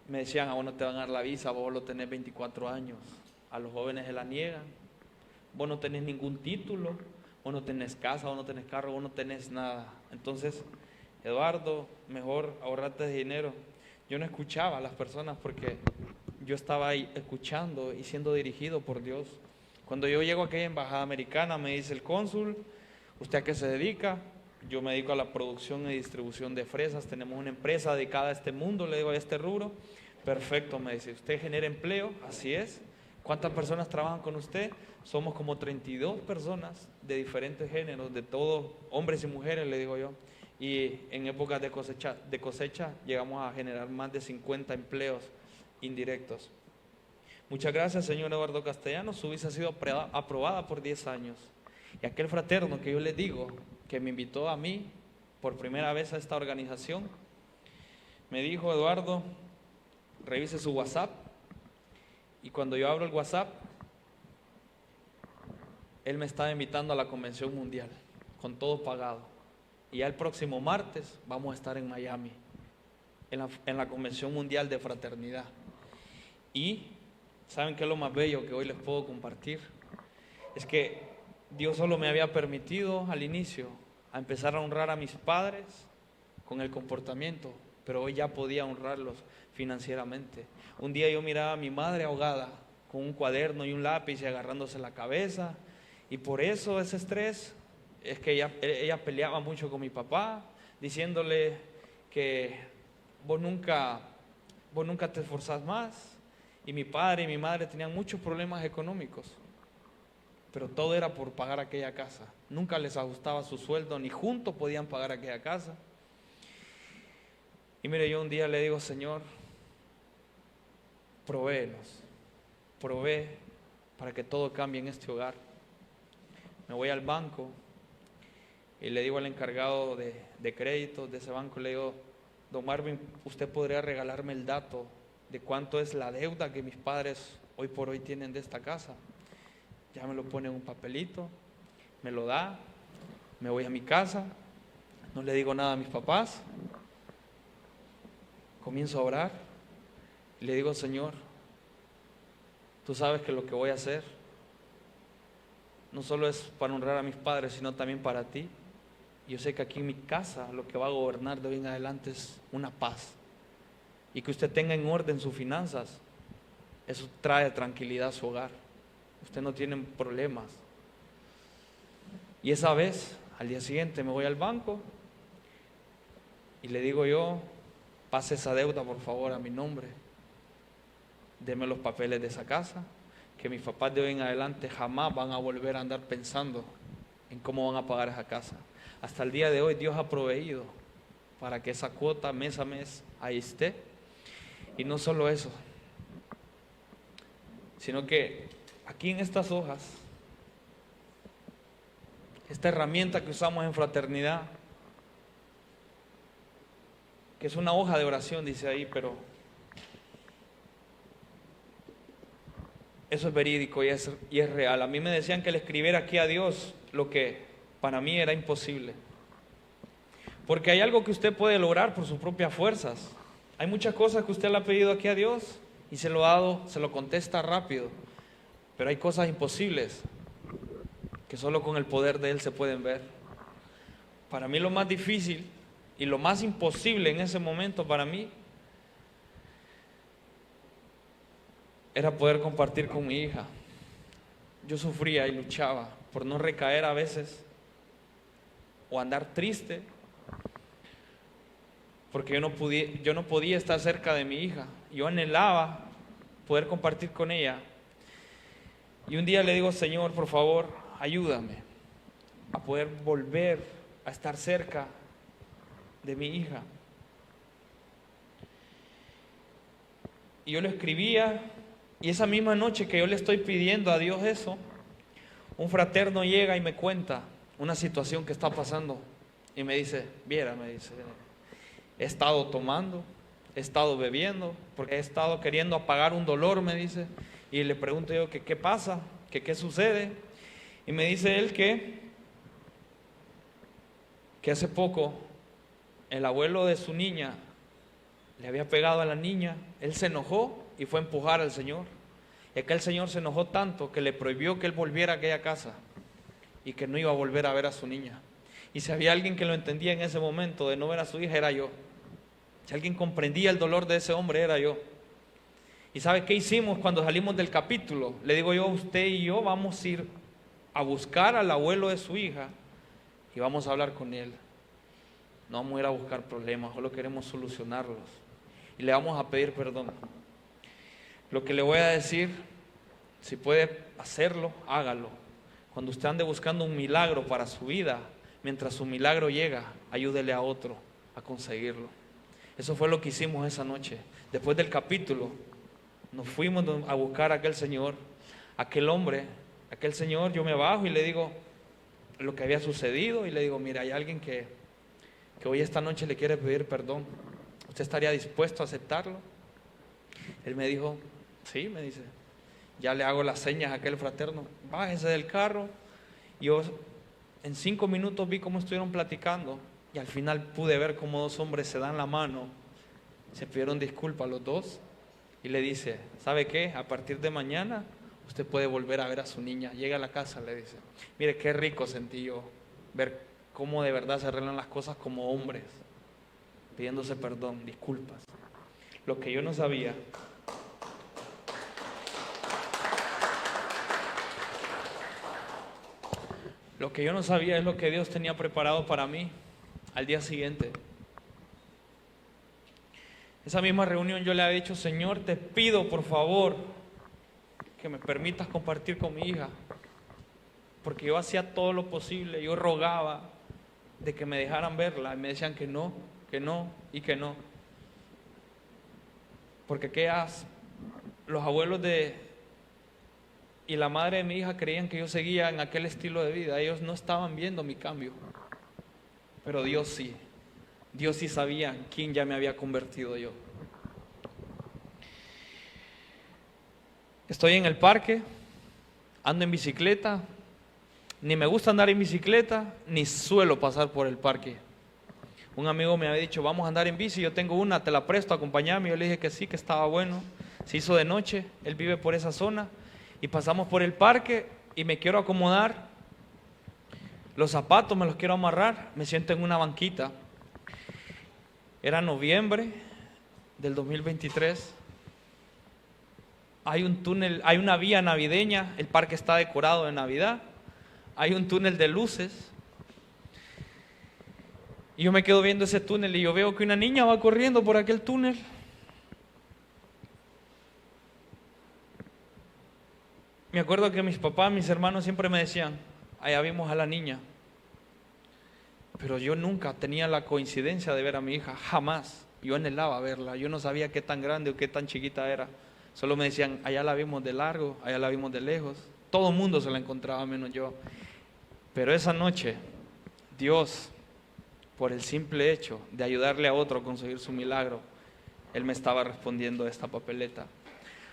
me decían, a vos no te van a dar la visa, vos lo tenés 24 años, a los jóvenes se la niegan, vos no tenés ningún título, vos no tenés casa, vos no tenés carro, vos no tenés nada. Entonces, Eduardo, mejor ahorrate de dinero. Yo no escuchaba a las personas porque yo estaba ahí escuchando y siendo dirigido por Dios. Cuando yo llego a aquella embajada americana, me dice el cónsul, ¿usted a qué se dedica? Yo me dedico a la producción y distribución de fresas, tenemos una empresa dedicada a este mundo, le digo, a este rubro. Perfecto, me dice, ¿usted genera empleo? Así es. ¿Cuántas personas trabajan con usted? Somos como 32 personas de diferentes géneros, de todos, hombres y mujeres, le digo yo. Y en épocas de cosecha llegamos a generar más de 50 empleos indirectos. Muchas gracias, señor Eduardo Castellanos, su visa ha sido aprobada por 10 años. Y aquel fraterno que yo les digo, que me invitó a mí por primera vez a esta organización, me dijo, Eduardo, revise su WhatsApp. Y cuando yo abro el WhatsApp, él me estaba invitando a la Convención Mundial, con todo pagado. Y ya el próximo martes vamos a estar en Miami, en la Convención Mundial de Fraternidad. Y ¿saben qué es lo más bello que hoy les puedo compartir? Es que Dios solo me había permitido al inicio a empezar a honrar a mis padres con el comportamiento, pero hoy ya podía honrarlos financieramente. Un día yo miraba a mi madre ahogada con un cuaderno y un lápiz y agarrándose la cabeza, y por eso ese estrés es que ella peleaba mucho con mi papá, diciéndole que vos nunca te esforzás más. Y mi padre y mi madre tenían muchos problemas económicos, pero todo era por pagar aquella casa. Nunca les ajustaba su sueldo, ni juntos podían pagar aquella casa. Y mire, yo un día le digo, Señor, provee para que todo cambie en este hogar. Me voy al banco y le digo al encargado de créditos de ese banco, le digo, don Marvin, ¿usted podría regalarme el dato de cuánto es la deuda que mis padres hoy por hoy tienen de esta casa? Ya me lo pone en un papelito, me lo da, me voy a mi casa, no le digo nada a mis papás, comienzo a orar y le digo, Señor, tú sabes que lo que voy a hacer no solo es para honrar a mis padres, sino también para ti. Yo sé que aquí en mi casa lo que va a gobernar de hoy en adelante es una paz, y que usted tenga en orden sus finanzas, eso trae tranquilidad a su hogar. Usted no tiene problemas. Y esa vez, al día siguiente me voy al banco y le digo yo, pase esa deuda por favor a mi nombre, deme los papeles de esa casa, que mis papás de hoy en adelante jamás van a volver a andar pensando en cómo van a pagar esa casa. Hasta el día de hoy Dios ha proveído para que esa cuota mes a mes ahí esté. Y no solo eso, sino que aquí en estas hojas, esta herramienta que usamos en fraternidad, que es una hoja de oración, dice ahí, pero eso es verídico y es real. A mí me decían que le escribiera aquí a Dios lo que para mí era imposible, porque hay algo que usted puede lograr por sus propias fuerzas. Hay muchas cosas que usted le ha pedido aquí a Dios y se lo ha dado, se lo contesta rápido, pero hay cosas imposibles que solo con el poder de Él se pueden ver. Para mí lo más difícil y lo más imposible en ese momento para mí era poder compartir con mi hija. Yo sufría y luchaba por no recaer a veces o andar triste, porque yo no podía estar cerca de mi hija. Yo anhelaba poder compartir con ella. Y un día le digo: Señor, por favor, ayúdame a poder volver a estar cerca de mi hija. Y yo lo escribía, y esa misma noche que yo le estoy pidiendo a Dios eso, un fraterno llega y me cuenta una situación que está pasando. Y me dice: Viera, me dice, he estado tomando, he estado bebiendo, porque he estado queriendo apagar un dolor, me dice. Y le pregunto yo que qué pasa, que qué sucede. Y me dice él que hace poco el abuelo de su niña le había pegado a la niña. Él se enojó y fue a empujar al señor. Y aquel señor se enojó tanto que le prohibió que él volviera a aquella casa y que no iba a volver a ver a su niña. Y si había alguien que lo entendía en ese momento de no ver a su hija, era yo. Si alguien comprendía el dolor de ese hombre, era yo. ¿Y sabe qué hicimos cuando salimos del capítulo? Le digo yo: usted y yo vamos a ir a buscar al abuelo de su hija y vamos a hablar con él. No vamos a ir a buscar problemas, solo queremos solucionarlos. Y le vamos a pedir perdón. Lo que le voy a decir, si puede hacerlo, hágalo. Cuando usted ande buscando un milagro para su vida, mientras su milagro llega, ayúdele a otro a conseguirlo. Eso fue lo que hicimos esa noche. Después del capítulo, nos fuimos a buscar a aquel señor, aquel hombre, aquel señor. Yo me bajo y le digo lo que había sucedido y le digo: mira, hay alguien que hoy esta noche le quiere pedir perdón. ¿Usted estaría dispuesto a aceptarlo? Él me dijo: sí, me dice. Ya le hago las señas a aquel fraterno: bájese del carro. Yo en 5 minutos vi cómo estuvieron platicando y al final pude ver cómo 2 hombres se dan la mano, se pidieron disculpas los 2 y le dice: ¿sabe qué? A partir de mañana usted puede volver a ver a su niña. Llega a la casa, le dice. Mire qué rico sentí yo ver cómo de verdad se arreglan las cosas como hombres, pidiéndose perdón, disculpas. Lo que yo no sabía es lo que Dios tenía preparado para mí al día siguiente. Esa misma reunión yo le había dicho: Señor, te pido por favor que me permitas compartir con mi hija, porque yo hacía todo lo posible, yo rogaba de que me dejaran verla y me decían que no y que no, porque los abuelos y la madre de mi hija creían que yo seguía en aquel estilo de vida. Ellos no estaban viendo mi cambio, pero Dios sí sabía en quién ya me había convertido yo. Estoy en el parque, ando en bicicleta. Ni me gusta andar en bicicleta, ni suelo pasar por el parque. Un amigo me había dicho: vamos a andar en bici, yo tengo una, te la presto, acompáñame. Yo le dije que sí, que estaba bueno. Se hizo de noche, él vive por esa zona, y pasamos por el parque y me quiero acomodar. Los zapatos me los quiero amarrar, me siento en una banquita. Era noviembre del 2023. Hay un túnel, hay una vía navideña, el parque está decorado de Navidad. Hay un túnel de luces. Y yo me quedo viendo ese túnel y yo veo que una niña va corriendo por aquel túnel. Me acuerdo que mis papás, mis hermanos siempre me decían: allá vimos a la niña. Pero yo nunca tenía la coincidencia de ver a mi hija, jamás. Yo anhelaba verla, yo no sabía qué tan grande o qué tan chiquita era. Solo me decían: allá la vimos de largo, allá la vimos de lejos. Todo el mundo se la encontraba menos yo. Pero esa noche, Dios, por el simple hecho de ayudarle a otro a conseguir su milagro, Él me estaba respondiendo a esta papeleta.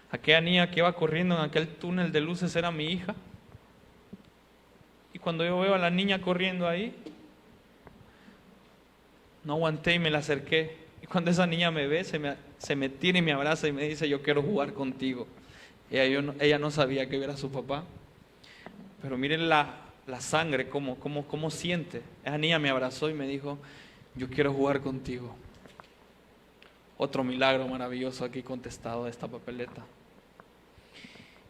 Aquella niña que iba corriendo en aquel túnel de luces era mi hija. Y cuando yo veo a la niña corriendo ahí, no aguanté y me la acerqué. Y cuando esa niña me ve, se me tira y me abraza y me dice: yo quiero jugar contigo. Ella no sabía que yo era su papá. Pero miren la sangre, cómo siente. Esa niña me abrazó y me dijo: yo quiero jugar contigo. Otro milagro maravilloso aquí contestado de esta papeleta.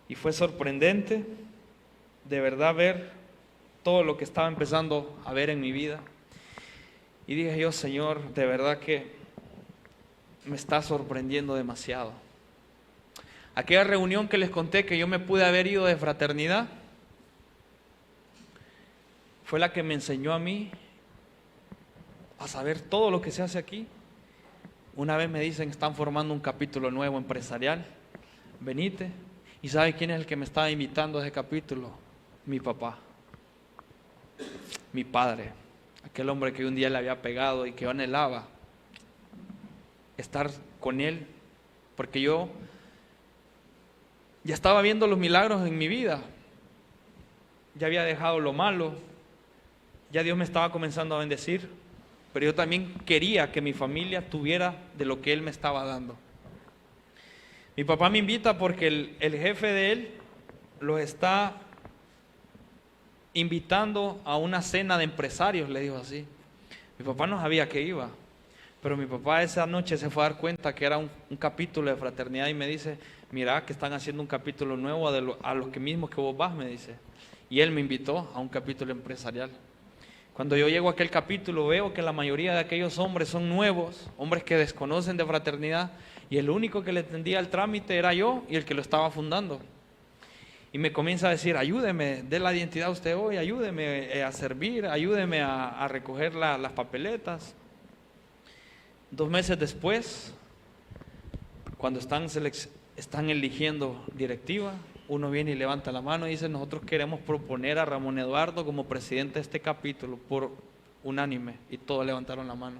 Y fue sorprendente de verdad ver todo lo que estaba empezando a ver en mi vida. Y dije yo, Señor, de verdad que me está sorprendiendo demasiado. Aquella reunión que les conté que yo me pude haber ido de fraternidad, fue la que me enseñó a mí a saber todo lo que se hace aquí. Una vez me dicen, están formando un capítulo nuevo empresarial, venite. ¿Y sabe quién es el que me estaba invitando a ese capítulo? Mi papá, mi padre, aquel hombre que un día le había pegado y que yo anhelaba estar con él, porque yo ya estaba viendo los milagros en mi vida, ya había dejado lo malo, ya Dios me estaba comenzando a bendecir, pero yo también quería que mi familia tuviera de lo que Él me estaba dando. Mi papá me invita porque el jefe de él los está invitando a una cena de empresarios, le dijo así. Mi papá no sabía que iba, pero mi papá esa noche se fue a dar cuenta que era un capítulo de fraternidad y me dice, mira que están haciendo un capítulo nuevo a los que mismos que vos vas, me dice. Y él me invitó a un capítulo empresarial. Cuando yo llego a aquel capítulo veo que la mayoría de aquellos hombres son nuevos, hombres que desconocen de fraternidad, y el único que le entendía el trámite era yo y el que lo estaba fundando. Y me comienza a decir, ayúdeme, dé la identidad a usted hoy, ayúdeme a servir, ayúdeme a recoger las papeletas. 2 meses después, cuando están eligiendo directiva, uno viene y levanta la mano y dice, nosotros queremos proponer a Ramón Eduardo como presidente de este capítulo por unánime, y todos levantaron la mano.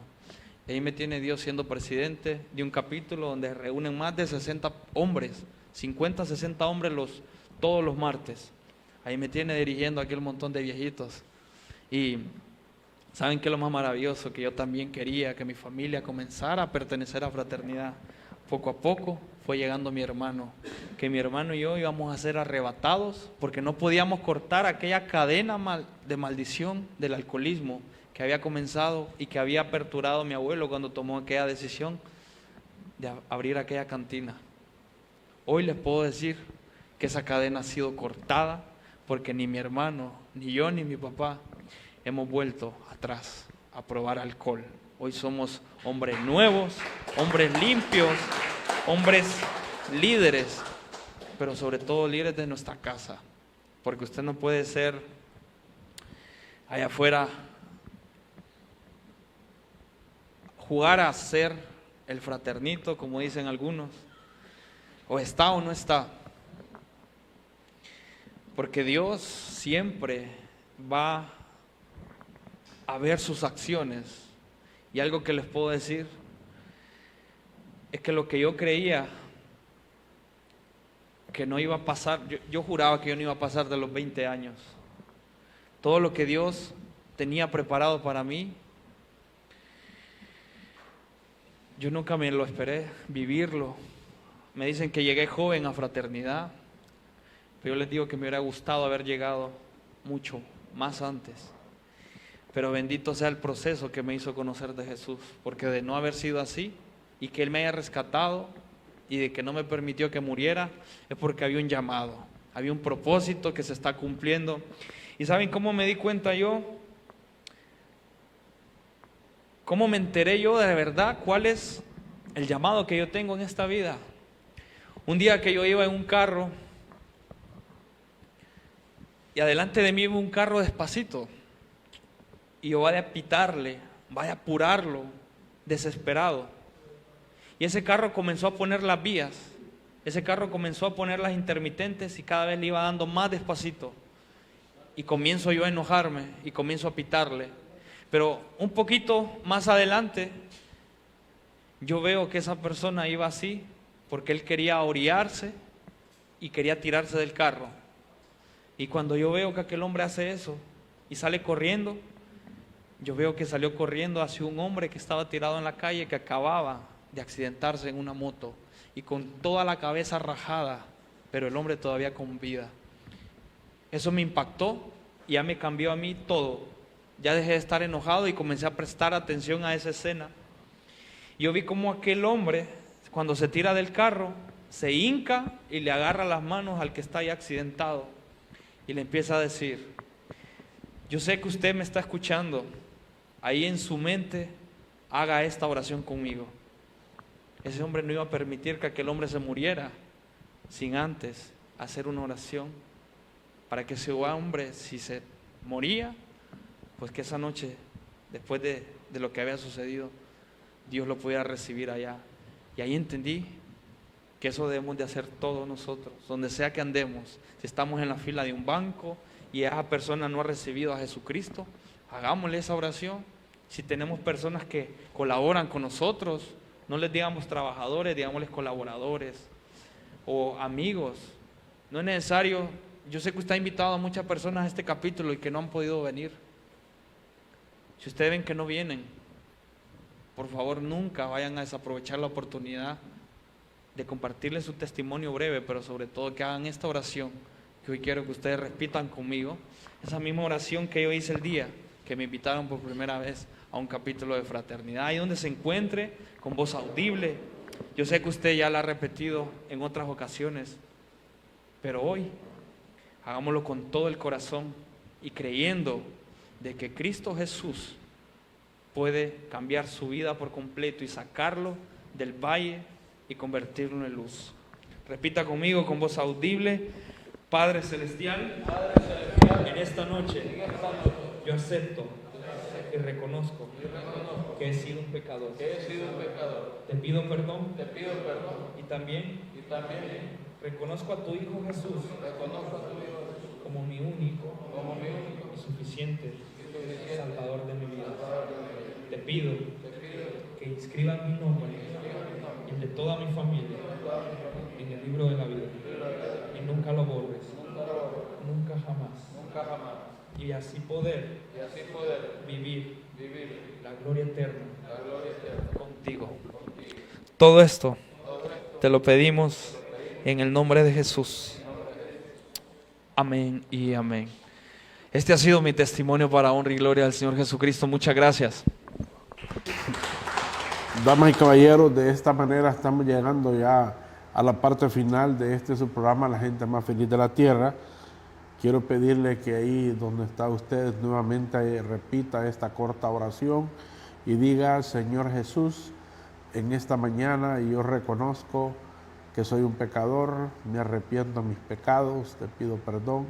Y ahí me tiene Dios siendo presidente de un capítulo donde reúnen más de 60 hombres, 50, 60 hombres todos los martes. Ahí me tiene dirigiendo a aquel montón de viejitos. Y ¿saben qué es lo más maravilloso? Que yo también quería que mi familia comenzara a pertenecer a fraternidad. Poco a poco fue llegando mi hermano, que mi hermano y yo íbamos a ser arrebatados porque no podíamos cortar aquella cadena de maldición del alcoholismo que había comenzado y que había aperturado mi abuelo cuando tomó aquella decisión de abrir aquella cantina. Hoy les puedo decir que esa cadena ha sido cortada porque ni mi hermano, ni yo, ni mi papá hemos vuelto atrás a probar alcohol. Hoy somos hombres nuevos, hombres limpios, hombres líderes, pero sobre todo líderes de nuestra casa, porque usted no puede ser allá afuera, jugar a ser el fraternito, como dicen algunos, o está o no está, porque Dios siempre va a ver sus acciones. Y algo que les puedo decir es que lo que yo creía que no iba a pasar, yo juraba que yo no iba a pasar de los 20 años. Todo lo que Dios tenía preparado para mí, yo nunca me lo esperé vivirlo. Me dicen que llegué joven a fraternidad, pero yo les digo que me hubiera gustado haber llegado mucho más antes. Pero bendito sea el proceso que me hizo conocer de Jesús, porque de no haber sido así y que Él me haya rescatado y de que no me permitió que muriera, es porque había un llamado, había un propósito que se está cumpliendo. ¿Y saben cómo me di cuenta yo? ¿Cómo me enteré yo de verdad cuál es el llamado que yo tengo en esta vida? Un día que yo iba en un carro y adelante de mí iba un carro despacito. Y yo vaya a pitarle, vaya a apurarlo, desesperado. Y ese carro comenzó a poner las vías, ese carro comenzó a poner las intermitentes y cada vez le iba dando más despacito. Y comienzo yo a enojarme y comienzo a pitarle. Pero un poquito más adelante, yo veo que esa persona iba así porque él quería orillarse y quería tirarse del carro. Y cuando yo veo que aquel hombre hace eso y sale corriendo, yo veo que salió corriendo hacia un hombre que estaba tirado en la calle, que acababa de accidentarse en una moto y con toda la cabeza rajada, pero el hombre todavía con vida. Eso me impactó y ya me cambió a mí todo. Ya dejé de estar enojado y comencé a prestar atención a esa escena. Yo vi como aquel hombre, cuando se tira del carro, se hinca y le agarra las manos al que está ahí accidentado y le empieza a decir: yo sé que usted me está escuchando, ahí en su mente haga esta oración conmigo. Ese hombre no iba a permitir que aquel hombre se muriera sin antes hacer una oración para que ese hombre, si se moría, pues que esa noche, después de lo que había sucedido, Dios lo pudiera recibir allá. Y ahí entendí que eso debemos de hacer todos nosotros, donde sea que andemos. Si estamos en la fila de un banco y esa persona no ha recibido a Jesucristo, hagámosle esa oración. Si tenemos personas que colaboran con nosotros, no les digamos trabajadores, digámosles colaboradores o amigos. No es necesario, yo sé que usted ha invitado a muchas personas a este capítulo y que no han podido venir. Si ustedes ven que no vienen, por favor nunca vayan a desaprovechar la oportunidad de compartirles su testimonio breve, pero sobre todo que hagan esta oración que hoy quiero que ustedes repitan conmigo. Esa misma oración que yo hice el día que me invitaron por primera vez a un capítulo de fraternidad, ahí donde se encuentre, con voz audible. Yo sé que usted ya la ha repetido en otras ocasiones, pero hoy hagámoslo con todo el corazón y creyendo de que Cristo Jesús puede cambiar su vida por completo y sacarlo del valle y convertirlo en luz. Repita conmigo con voz audible: Padre Celestial, en esta noche yo acepto y reconozco que he sido un pecador. Te pido perdón y también reconozco a tu Hijo Jesús como mi único y suficiente Salvador de mi vida. Te pido que inscribas mi nombre y el de toda mi familia en el libro de la vida y nunca lo borres, nunca jamás, y así poder vivir la gloria eterna contigo. Todo esto te lo pedimos en el nombre de Jesús. Amén y amén. Este ha sido mi testimonio para honra y gloria al Señor Jesucristo. Muchas gracias. Damas y caballeros, de esta manera estamos llegando ya a la parte final de este su programa, La Gente Más Feliz de la Tierra. Quiero pedirle que ahí donde está usted nuevamente repita esta corta oración y diga: Señor Jesús, en esta mañana yo reconozco que soy un pecador, me arrepiento de mis pecados, te pido perdón,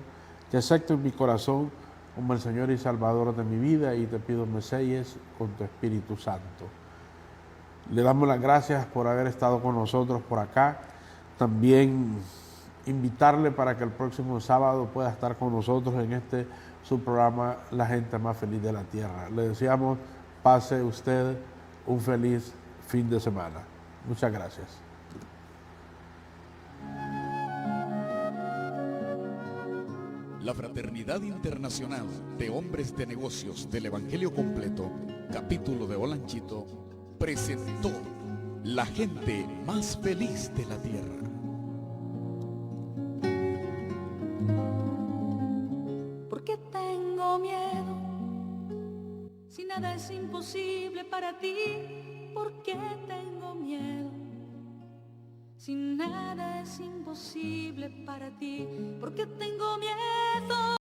te acepto en mi corazón como el Señor y Salvador de mi vida y te pido me selles con tu Espíritu Santo. Le damos las gracias por haber estado con nosotros por acá. También invitarle para que el próximo sábado pueda estar con nosotros en este su programa La Gente Más Feliz de la Tierra. Le deseamos pase usted un feliz fin de semana. Muchas gracias. La Fraternidad Internacional de Hombres de Negocios del Evangelio Completo, capítulo de Olanchito, presentó La Gente Más Feliz de la Tierra. ¿Por qué tengo miedo? Si nada es imposible para ti, ¿por qué tengo miedo? Si nada es imposible para ti, ¿por qué tengo miedo?